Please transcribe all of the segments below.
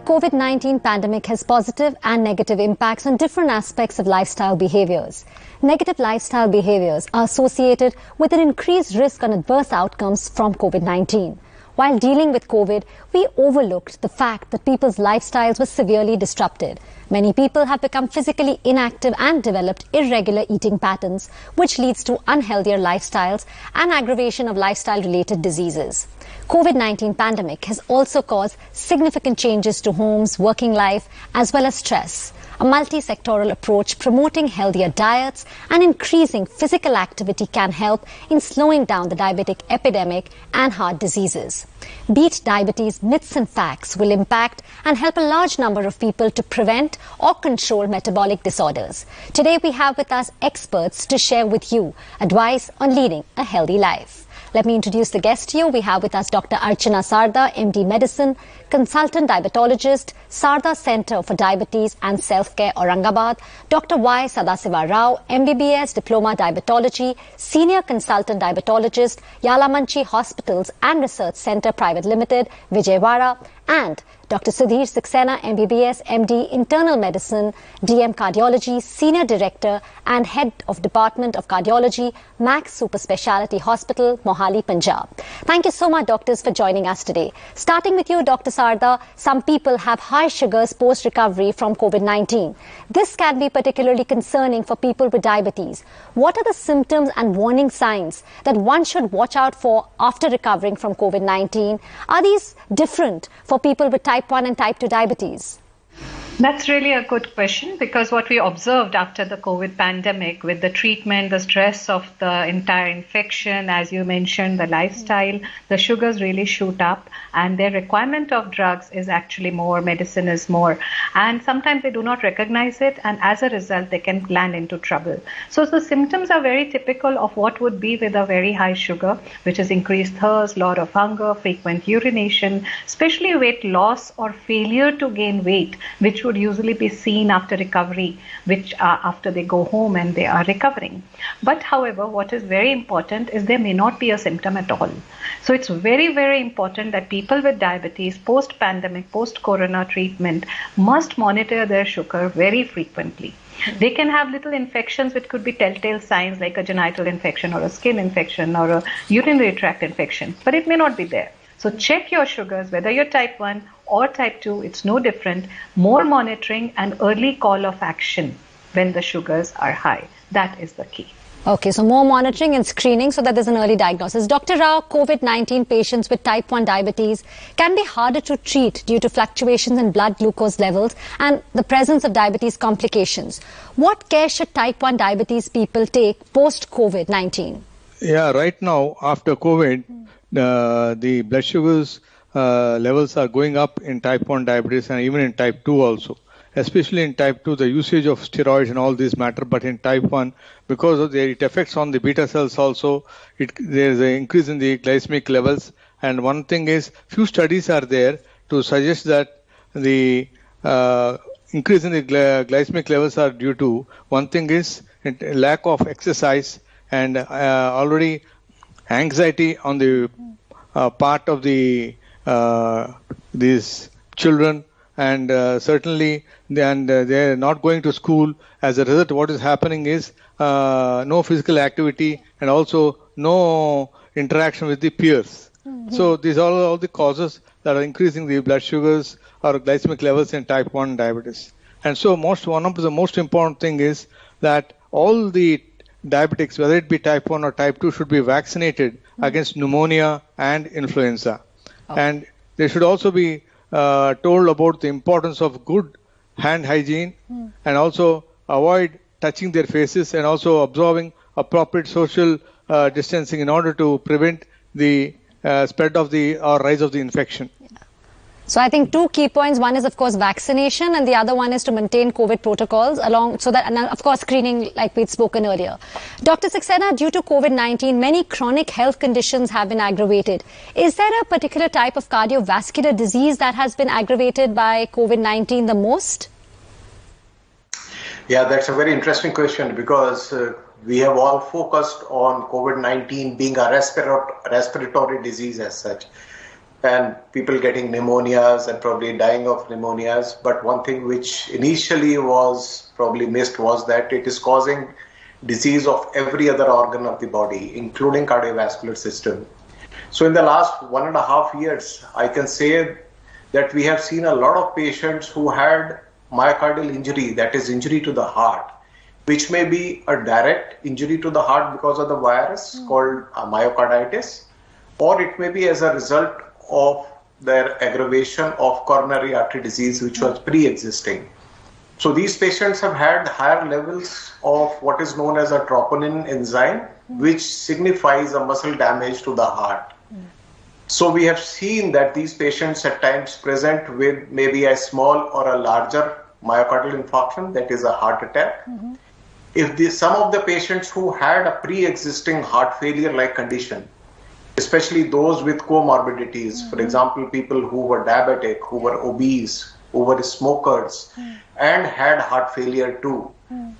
COVID-19 pandemic has positive and negative impacts on different aspects of lifestyle behaviors. Negative lifestyle behaviors are associated with an increased risk on adverse outcomes from COVID-19. While dealing with COVID, we overlooked the fact that people's lifestyles were severely disrupted. Many people have become physically inactive and developed irregular eating patterns, which leads to unhealthier lifestyles and aggravation of lifestyle-related diseases. COVID-19 pandemic has also caused significant changes to homes, working life, as well as stress. A multi-sectoral approach promoting healthier diets and increasing physical activity can help in slowing down the diabetic epidemic and heart diseases. Beat Diabetes Myths and Facts will impact and help a large number of people to prevent or control metabolic disorders. Today we have with us experts to share with you advice on leading a healthy life. Let me introduce the guest to you. We have with us Dr. Archana Sarda, MD Medicine, Consultant Diabetologist, Sarda Center for Diabetes and Self-Care, Aurangabad, Dr. Y. Sadasiva Rao, MBBS, Diploma Diabetology, Senior Consultant Diabetologist, Yalamanchi Hospitals and Research Center Private Limited, Vijayawada, and Dr. Sudheer Saxena, MBBS, MD, Internal Medicine, DM Cardiology, Senior Director and Head of Department of Cardiology, Max Super Speciality Hospital, Mohali, Punjab. Thank you so much, doctors, for joining us today. Starting with you, Dr. Sarda, some people have high sugars post-recovery from COVID-19. This can be particularly concerning for people with diabetes. What are the symptoms and warning signs that one should watch out for after recovering from COVID-19? Are these different for people with type 1 and type 2 diabetes? That's really a good question, because what we observed after the COVID pandemic with the treatment, the stress of the entire infection, as you mentioned, the lifestyle, the sugars really shoot up and their requirement of drugs is actually more, medicine is more. And sometimes they do not recognize it, and as a result, they can land into trouble. So the symptoms are very typical of what would be with a very high sugar, which is increased thirst, lot of hunger, frequent urination, especially weight loss or failure to gain weight, which would usually be seen after recovery, which after they go home and they are recovering. But however, what is very important is there may not be a symptom at all. So it's very, very important that people with diabetes post-pandemic, post-corona treatment must monitor their sugar very frequently. They can have little infections which could be telltale signs like a genital infection or a skin infection or a urinary tract infection, but it may not be there. So check your sugars, whether you're type 1 or type 2, it's no different. More monitoring and early call of action when the sugars are high. That is the key. Okay, so more monitoring and screening so that there's an early diagnosis. Dr. Rao, COVID-19 patients with type 1 diabetes can be harder to treat due to fluctuations in blood glucose levels and the presence of diabetes complications. What care should type 1 diabetes people take post-COVID-19? Yeah, right now, after COVID, the blood sugars levels are going up in type 1 diabetes and even in type 2 also. Especially in type 2, the usage of steroids and all these matter, but in type 1, because of it affects on the beta cells also, there is an increase in the glycemic levels. And one thing is, few studies are there to suggest that the increase in the glycemic levels are due to, one thing is lack of exercise and already anxiety on the part of the these children, and certainly they are not going to school. As a result, what is happening is no physical activity and also no interaction with the peers. So these are all the causes that are increasing the blood sugars or glycemic levels in type 1 diabetes. And so one of the most important thing is that all the diabetics, whether it be type 1 or type 2, should be vaccinated against pneumonia and influenza. And they should also be told about the importance of good hand hygiene and also avoid touching their faces and also observing appropriate social distancing in order to prevent the spread of or rise of the infection. So I think two key points. One is, of course, vaccination, and the other one is to maintain COVID protocols along, so that, and of course, screening, like we'd spoken earlier. Dr. Saxena, due to COVID-19, many chronic health conditions have been aggravated. Is there a particular type of cardiovascular disease that has been aggravated by COVID-19 the most? Yeah, that's a very interesting question, because we have all focused on COVID-19 being a respiratory disease as such. and people getting pneumonias and probably dying of pneumonias. But one thing which initially was probably missed was that it is causing disease of every other organ of the body, including cardiovascular system. So in the last 1.5 years, I can say that we have seen a lot of patients who had myocardial injury, that is injury to the heart, which may be a direct injury to the heart because of the virus called myocarditis, or it may be as a result of their aggravation of coronary artery disease, which was pre-existing. So these patients have had higher levels of what is known as a troponin enzyme, which signifies a muscle damage to the heart. So we have seen that these patients at times present with maybe a small or a larger myocardial infarction, that is a heart attack. If some of the patients who had a pre-existing heart failure-like condition, especially those with comorbidities, for example, people who were diabetic, who were obese, who were smokers, and had heart failure too.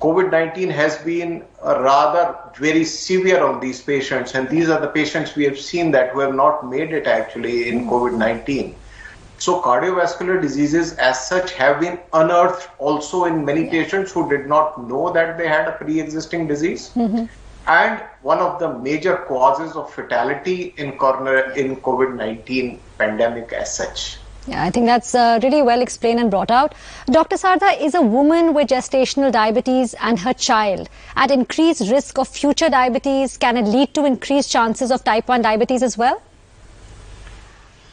COVID-19 has been rather very severe on these patients, and these are the patients we have seen that who have not made it actually in COVID-19. So cardiovascular diseases as such have been unearthed also in many patients who did not know that they had a pre-existing disease. And one of the major causes of fatality in COVID-19 pandemic as such. Yeah, I think that's really well explained and brought out. Dr. Sarda, is a woman with gestational diabetes and her child at increased risk of future diabetes? Can it lead to increased chances of type 1 diabetes as well?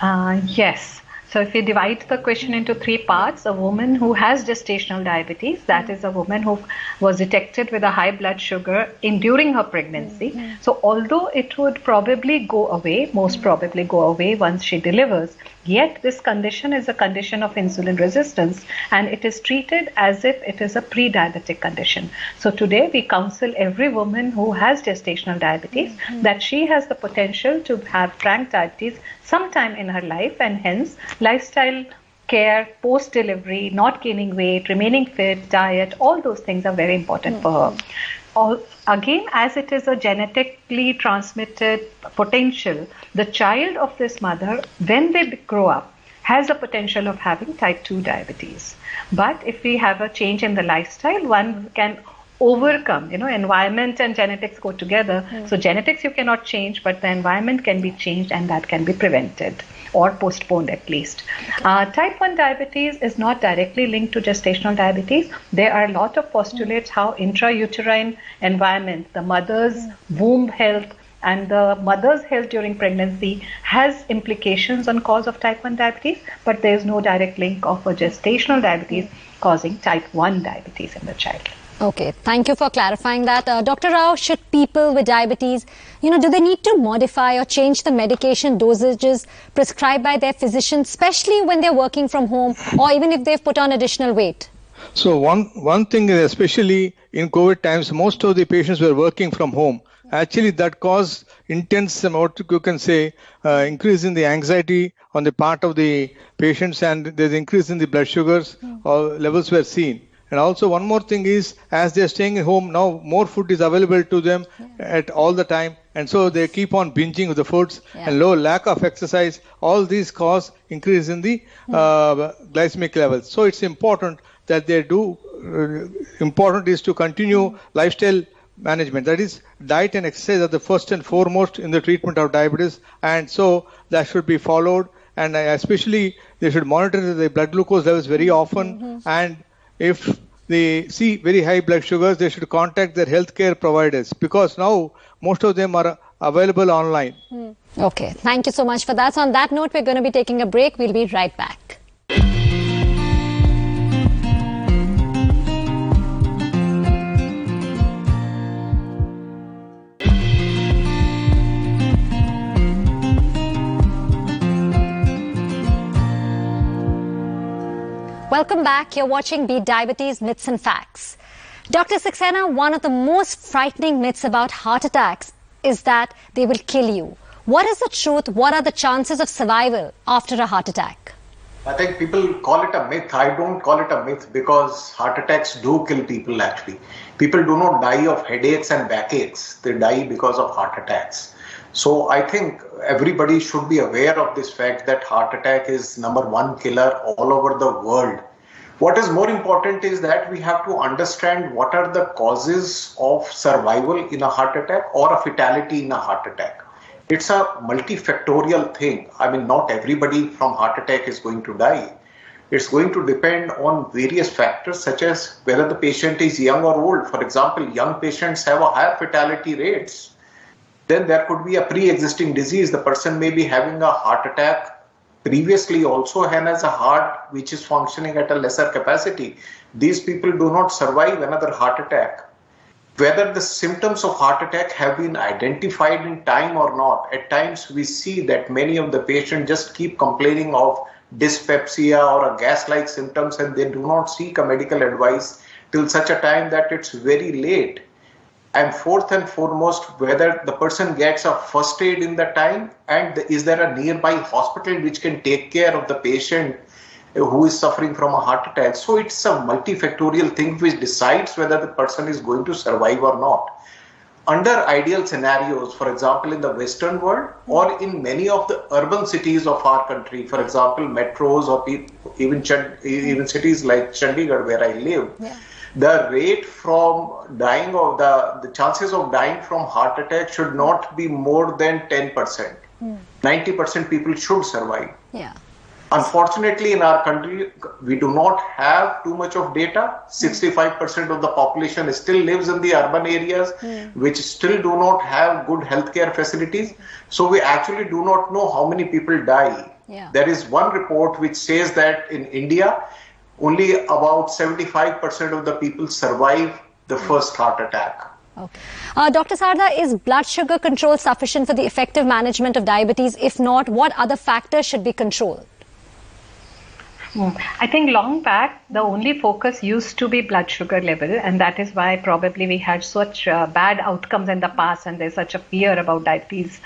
Yes. So if we divide the question into 3 parts, a woman who has gestational diabetes, that is a woman who was detected with a high blood sugar during her pregnancy. So although it would probably go away, most probably go away once she delivers, yet this condition is a condition of insulin resistance, and it is treated as if it is a pre-diabetic condition. So today we counsel every woman who has gestational diabetes that she has the potential to have frank diabetes sometime in her life, and hence lifestyle care, post-delivery, not gaining weight, remaining fit, diet, all those things are very important for her. Again, as it is a genetically transmitted potential, the child of this mother, when they grow up, has the potential of having type 2 diabetes. But if we have a change in the lifestyle, one can overcome, environment and genetics go together. So genetics you cannot change, but the environment can be changed, and that can be prevented or postponed at least. Type 1 diabetes is not directly linked to gestational diabetes. There are a lot of postulates how intrauterine environment, the mother's womb health and the mother's health during pregnancy has implications on cause of type 1 diabetes, but there is no direct link of a gestational diabetes causing type 1 diabetes in the child. Okay, thank you for clarifying that. Dr. Rao, should people with diabetes, do they need to modify or change the medication dosages prescribed by their physician, especially when they're working from home or even if they've put on additional weight? So one thing is, especially in COVID times, most of the patients were working from home. Actually, that caused intense, what you can say, increase in the anxiety on the part of the patients, and there's increase in the blood sugars levels were seen. And also one more thing is, as they're staying at home now, more food is available to them at all the time, and so they keep on binging the foods, and lack of exercise. All these cause increase in the glycemic levels. So it's important that they do. Important is to continue lifestyle management. That is, diet and exercise are the first and foremost in the treatment of diabetes, and so that should be followed. And especially they should monitor the blood glucose levels very often, and if they see very high blood sugars, they should contact their healthcare providers, because now most of them are available online. Okay, thank you so much for that. So on that note, we're going to be taking a break. We'll be right back. Welcome back. You're watching Beat Diabetes Myths and Facts. Dr. Saxena, one of the most frightening myths about heart attacks is that they will kill you. What is the truth? What are the chances of survival after a heart attack? I think people call it a myth. I don't call it a myth, because heart attacks do kill people actually. People do not die of headaches and backaches. They die because of heart attacks. So I think everybody should be aware of this fact that heart attack is number one killer all over the world. What is more important is that we have to understand what are the causes of survival in a heart attack or a fatality in a heart attack. It's a multifactorial thing. I mean, not everybody from heart attack is going to die. It's going to depend on various factors such as whether the patient is young or old. For example, young patients have a higher fatality rates. Then there could be a pre-existing disease. The person may be having a heart attack previously also and has a heart which is functioning at a lesser capacity. These people do not survive another heart attack. Whether the symptoms of heart attack have been identified in time or not, at times we see that many of the patients just keep complaining of dyspepsia or a gas-like symptoms and they do not seek a medical advice till such a time that it's very late. And fourth and foremost, whether the person gets a first aid in the time and is there a nearby hospital which can take care of the patient who is suffering from a heart attack. So it's a multifactorial thing which decides whether the person is going to survive or not. Under ideal scenarios, for example, in the Western world or in many of the urban cities of our country, for example, metros or even cities like Chandigarh where I live, the rate from dying of the chances of dying from heart attack should not be more than 10%. 90% people should survive. Unfortunately, in our country, we do not have too much of data. 65% of the population still lives in the urban areas, which still do not have good healthcare facilities. So we actually do not know how many people die. There is one report which says that in India, only about 75% of the people survive the first heart attack. Dr. Sarda, is blood sugar control sufficient for the effective management of diabetes? If not, what other factors should be controlled? I think long back, the only focus used to be blood sugar level, and that is why probably we had such bad outcomes in the past and there's such a fear about diabetes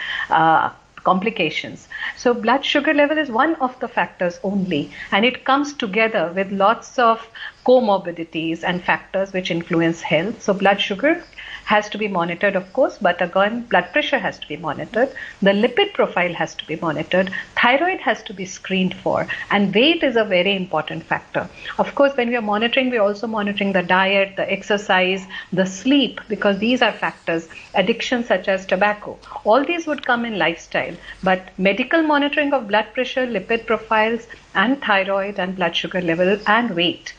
complications. So blood sugar level is one of the factors only, and it comes together with lots of comorbidities and factors which influence health. So blood sugar has to be monitored, of course, but again, blood pressure has to be monitored. The lipid profile has to be monitored. Thyroid has to be screened for, and weight is a very important factor. Of course, when we are monitoring, we are also monitoring the diet, the exercise, the sleep, because these are factors. Addictions such as tobacco, all these would come in lifestyle, but medical monitoring of blood pressure, lipid profiles, and thyroid and blood sugar level and weight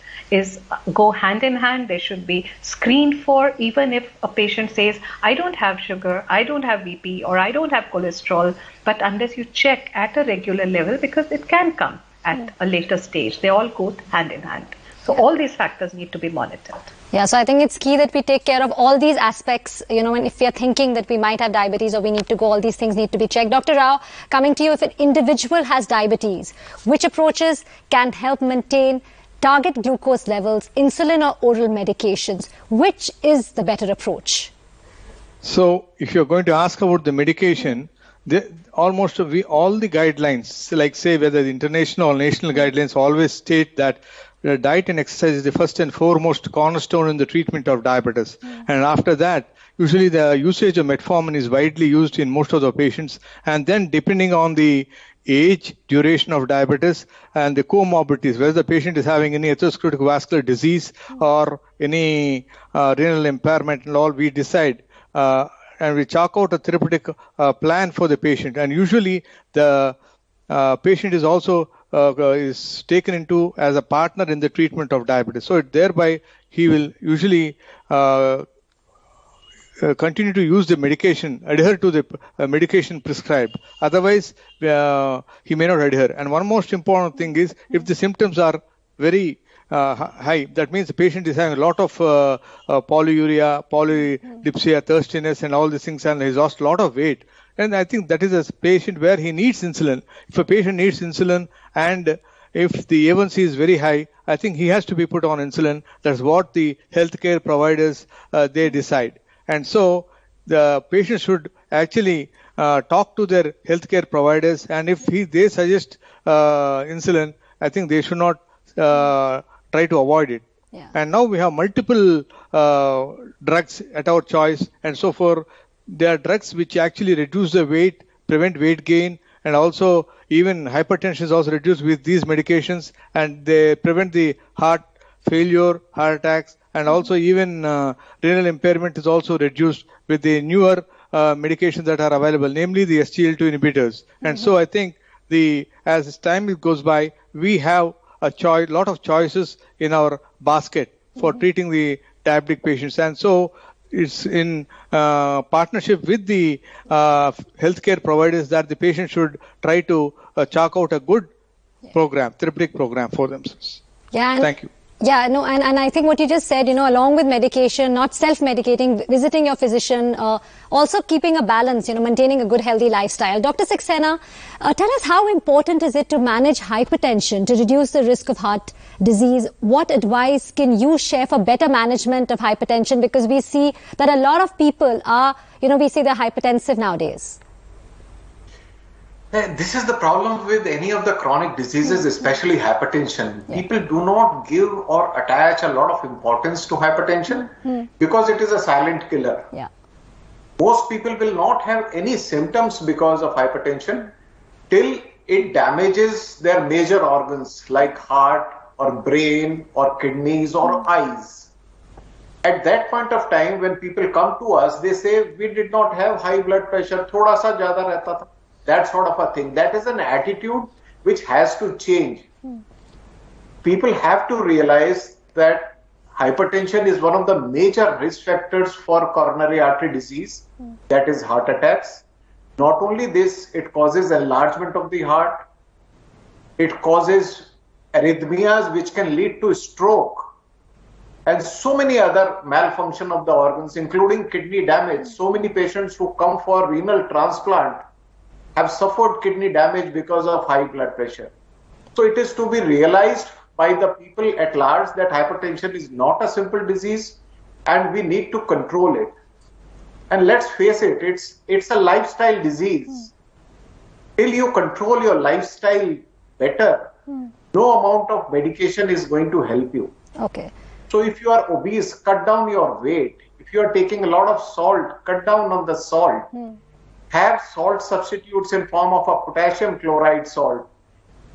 go hand in hand. They should be screened for, even if a patient says, I don't have sugar, I don't have BP, or I don't have cholesterol, but unless you check at a regular level, because it can come at a later stage, they all go hand in hand. So all these factors need to be monitored. So I think it's key that we take care of all these aspects, and if we are thinking that we might have diabetes or we need to go, all these things need to be checked. Dr. Rao, coming to you, if an individual has diabetes, which approaches can help maintain target glucose levels, insulin or oral medications? Which is the better approach? So if you're going to ask about the medication, all the guidelines, like say whether the international or national guidelines, always state that diet and exercise is the first and foremost cornerstone in the treatment of diabetes. And after that, usually the usage of metformin is widely used in most of the patients. And then depending on the age, duration of diabetes, and the comorbidities, whether the patient is having any atherosclerotic vascular disease or any renal impairment and all, we decide and we chalk out a therapeutic plan for the patient. And usually the patient is also is taken into as a partner in the treatment of diabetes. So thereby he will usually continue to use the medication, adhere to the medication prescribed. Otherwise, he may not adhere. And one most important thing is, if the symptoms are very high, that means the patient is having a lot of polyuria, polydipsia, thirstiness, and all these things, and he's lost a lot of weight. And I think that is a patient where he needs insulin. If a patient needs insulin and if the A1C is very high, I think he has to be put on insulin. That's what the healthcare providers, they decide. And so the patient should actually talk to their healthcare providers, and if they suggest insulin, I think they should not try to avoid it. And now we have multiple drugs at our choice and so forth. There are drugs which actually reduce the weight, prevent weight gain, and also even hypertension is also reduced with these medications, and they prevent the heart failure, heart attacks, and also even renal impairment is also reduced with the newer medications that are available, namely the SGLT2 inhibitors. And so I think as time goes by, we have a lot of choices in our basket for treating the diabetic patients. And so it's in partnership with the healthcare providers that the patient should try to chalk out a good program, therapeutic program for themselves. Yeah, thank you. Yeah, no, and I think what you just said, along with medication, not self-medicating, visiting your physician, also keeping a balance, maintaining a good healthy lifestyle. Dr. Saxena, tell us how important is it to manage hypertension to reduce the risk of heart disease? What advice can you share for better management of hypertension? Because we see that a lot of people are, we say they're hypertensive nowadays. This is the problem with any of the chronic diseases, especially hypertension. Yeah. People do not give or attach a lot of importance to hypertension because it is a silent killer. Yeah. Most people will not have any symptoms because of hypertension till it damages their major organs like heart or brain or kidneys or eyes. At that point of time, when people come to us, they say, we did not have high blood pressure, thoda sa zyada rehta tha. That sort of a thing. That is an attitude which has to change. People have to realize that hypertension is one of the major risk factors for coronary artery disease, that is heart attacks. Not only this, it causes enlargement of the heart. It causes arrhythmias which can lead to stroke and so many other malfunction of the organs, including kidney damage. So many patients who come for renal transplant have suffered kidney damage because of high blood pressure. So it is to be realized by the people at large that hypertension is not a simple disease and we need to control it. And let's face it, it's a lifestyle disease. Till you control your lifestyle better, no amount of medication is going to help you. Okay. So if you are obese, cut down your weight. If you are taking a lot of salt, cut down on the salt. Have salt substitutes in form of a potassium chloride salt.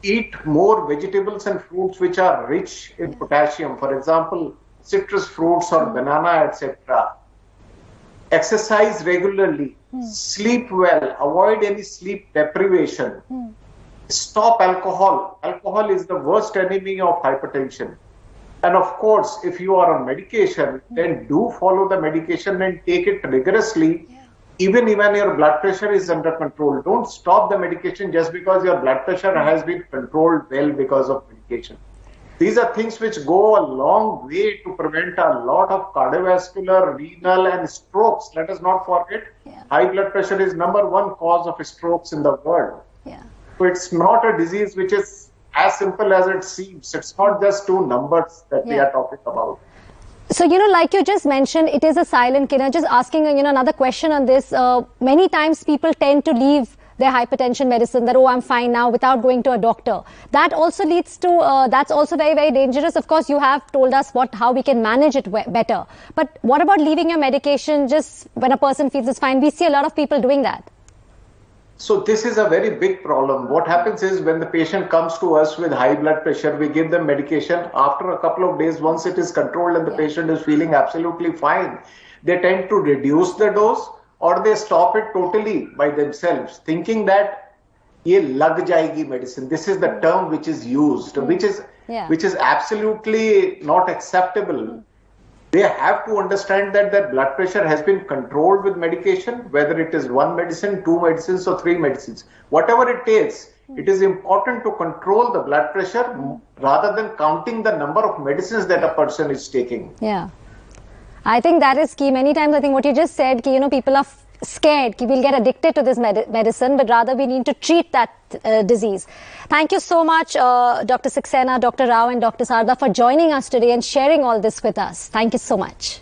Eat more vegetables and fruits which are rich in potassium. For example, citrus fruits or banana, etc. Exercise regularly. Sleep well. Avoid any sleep deprivation. Stop alcohol. Alcohol is the worst enemy of hypertension. And of course, if you are on medication, then do follow the medication and take it rigorously. Even when your blood pressure is under control, don't stop the medication just because your blood pressure has been controlled well because of medication. These are things which go a long way to prevent a lot of cardiovascular, renal and strokes. Let us not forget, high blood pressure is #1 cause of strokes in the world. So it's not a disease which is as simple as it seems. It's not just two numbers that we are talking about. So, like you just mentioned, it is a silent killer. Just asking, another question on this. Many times people tend to leave their hypertension medicine that, I'm fine now, without going to a doctor. That also leads to, that's also very, very dangerous. Of course, you have told us how we can manage it better. But what about leaving your medication just when a person feels it's fine? We see a lot of people doing that. So this is a very big problem. What happens is when the patient comes to us with high blood pressure, we give them medication. After a couple of days, once it is controlled and the patient is feeling absolutely fine, they tend to reduce the dose or they stop it totally by themselves, thinking that ye lag jayegi medicine. This is the term which is used, which is absolutely not acceptable. They have to understand that their blood pressure has been controlled with medication, whether it is one medicine, two medicines or three medicines. Whatever it takes, it is important to control the blood pressure rather than counting the number of medicines that a person is taking. Yeah. I think that is key. Many times I think what you just said, people are scared we'll get addicted to this medicine, but rather we need to treat that disease. Thank you so much, Dr. Saxena, Dr. Rao and Dr. Sarda for joining us today and sharing all this with us. Thank you so much.